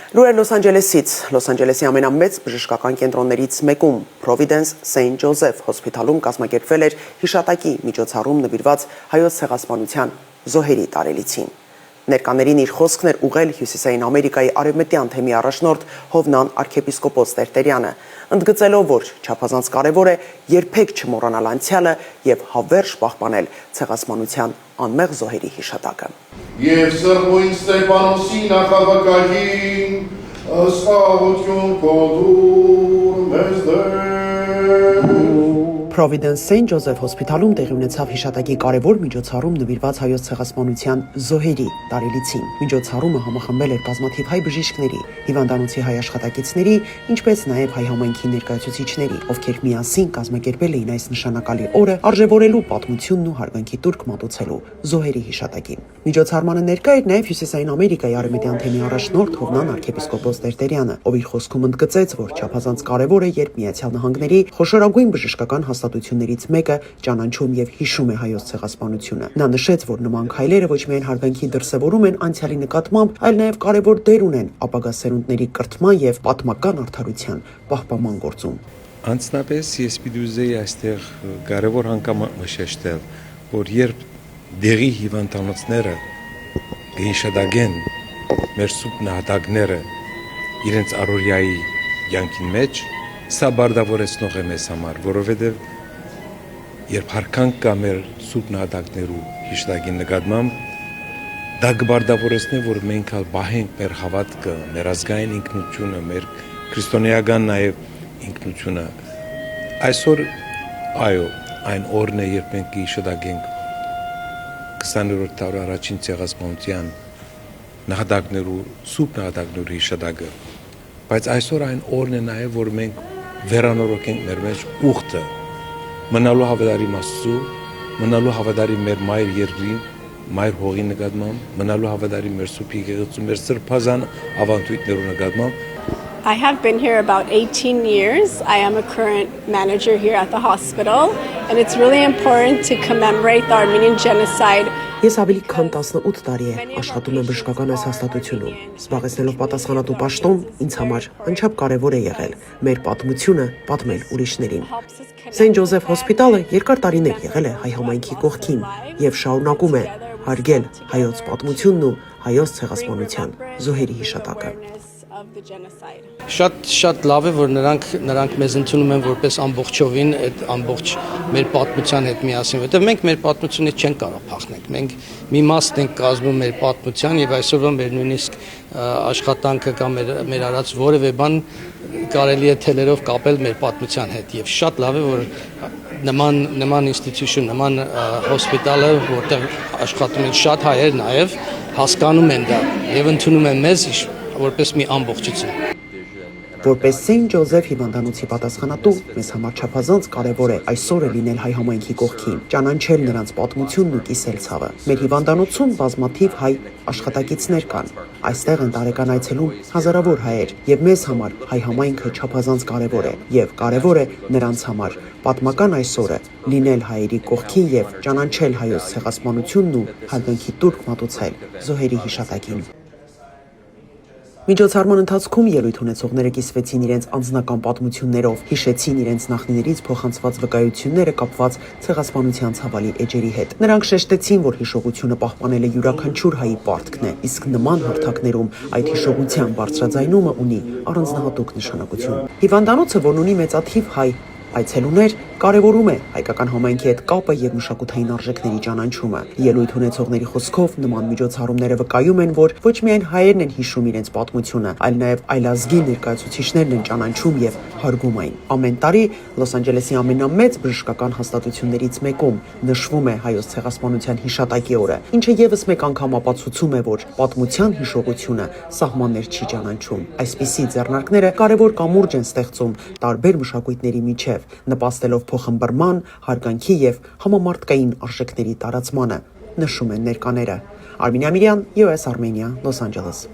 Լուրեր Լոս Անջելեսից, Լոս Անջելեսի ամենամեծ բժշկական կենտրոններից մեկում Providence St. Joseph հոսպիտալում կազմակերպվել էր հիշատակի միջոցառում նվիրված հայոց ցեղասպանության զոհերի տարելիցին։ Ներկաներին իր խոսքն էր ուղղել Հյուսիսային Ամերիկայի արևմտյան թեմի առաջնորդ Հովնան arczepiskopos Տերտերյանը, ընդգծելով, որ չափազանց կարևոր է երբեք չմոռանալ անցյալը եւ հավերժ պահպանել ցեղասպանության անմեղ զոհերի հիշատակը։ Եվ Սրբույն Ստեփանոսի նախավկային ըստ կոդուր մեզ դեր։ Providence St. Joseph հոսպիտալում տեղի ունեցավ հիշատակի կարևոր միջոցառում նվիրված հայոց ցեղասպանության զոհերի տարելիցին։ Միջոցառումը համախմբել էր բազմաթիվ հայ բժիշկների, հիվանդանոցի հայ աշխատակիցների, ինչպես նաև հայ համայնքի ներկայացուցիչների, ովքեր միասին կազմակերպել էին այս նշանակալի օրը արժևորելու պատմությունն ու հարգանքի տուրք մատուցելու զոհերի հիշատակին։ Միջոցառմանը ներկա էր նաև Հյուսիսային Ամերիկայի արևմտյան թեմի առաջնորդ Հովնան arczepiskopos Տերտերյանը, ով իր խոսքում ընդգծեց, որ չափազանց կարևոր է, երբ Միացյալ Նահանգների խոշորագույն բժշկական հաստատություններից մեկը ճանաչում եւ հիշում է հայոց ցեղասպանությունը։ Նա նշեց, որ նման քայլերը ոչ միայն հարգանքի դրսևորում են անցյալի նկատմամբ, այլ նաև կարևոր դեր ունեն ապագա սերունդների կրթման եւ պատմական արդարության պահպանման գործում։ Անցնապես ես պիտի այստեղ կարևոր անգամ նշել, որ երբ դեղի հիվանդանոցները կհիշադակեն մեր սուրբ նահատակները իրենց առօրյայի կյանքի մեջ, սա բարդավորեցնող է մեզ համար, որովհետև երբ հարկանք կա մեր սուրբ նահատակներու հիշատակի նկատմամբ, դա կբարդավորեցնի, որ մենք պահենք մեր հավատքը, մեր ազգային ինքնությունը, մեր քրիստոնեական նաև ինքնությունը։ Այսօր այո, այն օրն է, երբ մենք կհիշատակենք 20-րդ դարի առաջին ցեղասպանության նահատակներու, սուրբ նահատակներու հիշատակը, բայց այսօր այն օրն է նաև, որ մենք վերանորոգենք մեր մեջ ուխտը, մնալու հավատարիմ Աստծու, մնալու հավատարիմ մեր մայր երկրին, մայր հողի նկատմամբ, մնալու հավատարիմ մեր սուրբ եկեղեցու, մեր սրբազան ավանդույթներու նկատմամբ։ I have been here about 18 years. I am a current manager here at the hospital, and it's really important to commemorate the Armenian genocide. Ես ավելի քան 18 տարի է աշխատում եմ բժշկական այս հաստատությունում։ Զբաղեցնելով պատասխանատու պաշտոն, ինձ համար անչափ կարևոր է եղել մեր պատմությունը պատմել ուրիշներին։ St. Joseph հոսպիտալը երկար տարիներ եղել է հայ համայնքի կողքին եւ շարունակում է հարգել հայոց պատմությունն ու հայոց ցեղասպանության զոհերի հիշատակը։ Շատ լավ է, որ նրանք մեզ ընդունում են որպես ամբողջովին այդ ամբողջ մեր պատմության հետ միասին, որտեղ մենք մեր պատմությունից չենք կարող փախնել։ Մենք մի մաս ենք կազմում մեր պատմության եւ այսօրվա մեր նույնիսկ աշխատանքը կամ մեր արած որևէ բան կարելի է թելերով կապել մեր պատմության հետ եւ շատ լավ է, որ նման ինստիտուցիոն, նման հոսպիտալը, որտեղ աշխատում են շատ հայեր նաեւ հասկանում են դա եւ ընդունում են մեզ որպես մի ամբողջություն։ Որպես St. Joseph հիվանդանոցի պատասխանատու, մեզ համար չափազանց կարևոր է այսօրը լինել հայ համայնքի կողքին, ճանաչել նրանց պատմությունն ու կիսել ցավը։ Մեր հիվանդանոցում բազմաթիվ հայ աշխատակիցներ կան։ Այստեղ են տարեկան այցելում հազարավոր հայեր, եւ մեզ համար հայ համայնքը չափազանց կարևոր է, եւ կարևոր է նրանց համար պատմական այսօրը լինել հայերի կողքին եւ ճանաչել հայոց ցեղասպանությունն ու հարգանքի տուրք մատուցել զոհերի հիշատակին։ Միջոցառման ընթացքում ելույթ ունեցողները կիսվեցին իրենց անձնական պատմություններով, հիշեցին իրենց նախնիներից փոխանցված վկայությունները կապված ցեղասպանության ցավալի էջերի հետ։ Նրանք շեշտեցին, որ հիշողությունը պահպանելը յուրաքանչյուր հայի պարտքն է, իսկ նման հարթակներում այդ հիշողության բարձրաձայնումը ունի առանձնահատուկ նշանակություն։ Հիվանդանոցը, որն ունի մեծաթիվ հայ այցելուներ, կարևորում է հայկական համայնքի հետ կապը եւ մշակութային արժեքների ճանաչումը։ Ելույթ ունեցողների խոսքով նման միջոցառումները վկայում են, որ ոչ միայն հայերն են հիշում իրենց պատմությունը, այլ նաեւ այլազգի ներկայացուցիչներն են ճանաչում եւ հարգում այն։ Ամեն տարի Լոս Անջելեսի ամենամեծ բժշկական հաստատություններից մեկում նշվում է հայոց ցեղասպանության հիշատակի օրը, ինչը եւս մեկ անգամ ապացուցում է, որ պատմության հիշողությունը սահմաններ չի ճանաչում։ Այսպիսի ձեռնարկները կարևոր կամուրջ են ստեղծում տարբեր մշակույթների միջև, նպաստելով փոխըմբռնման, հարգանքի եւ համամարտկային արժեքների տարածմանը, նշում են ներկաները։ Արմին Ամիրյան, US Armenia, Los Angeles։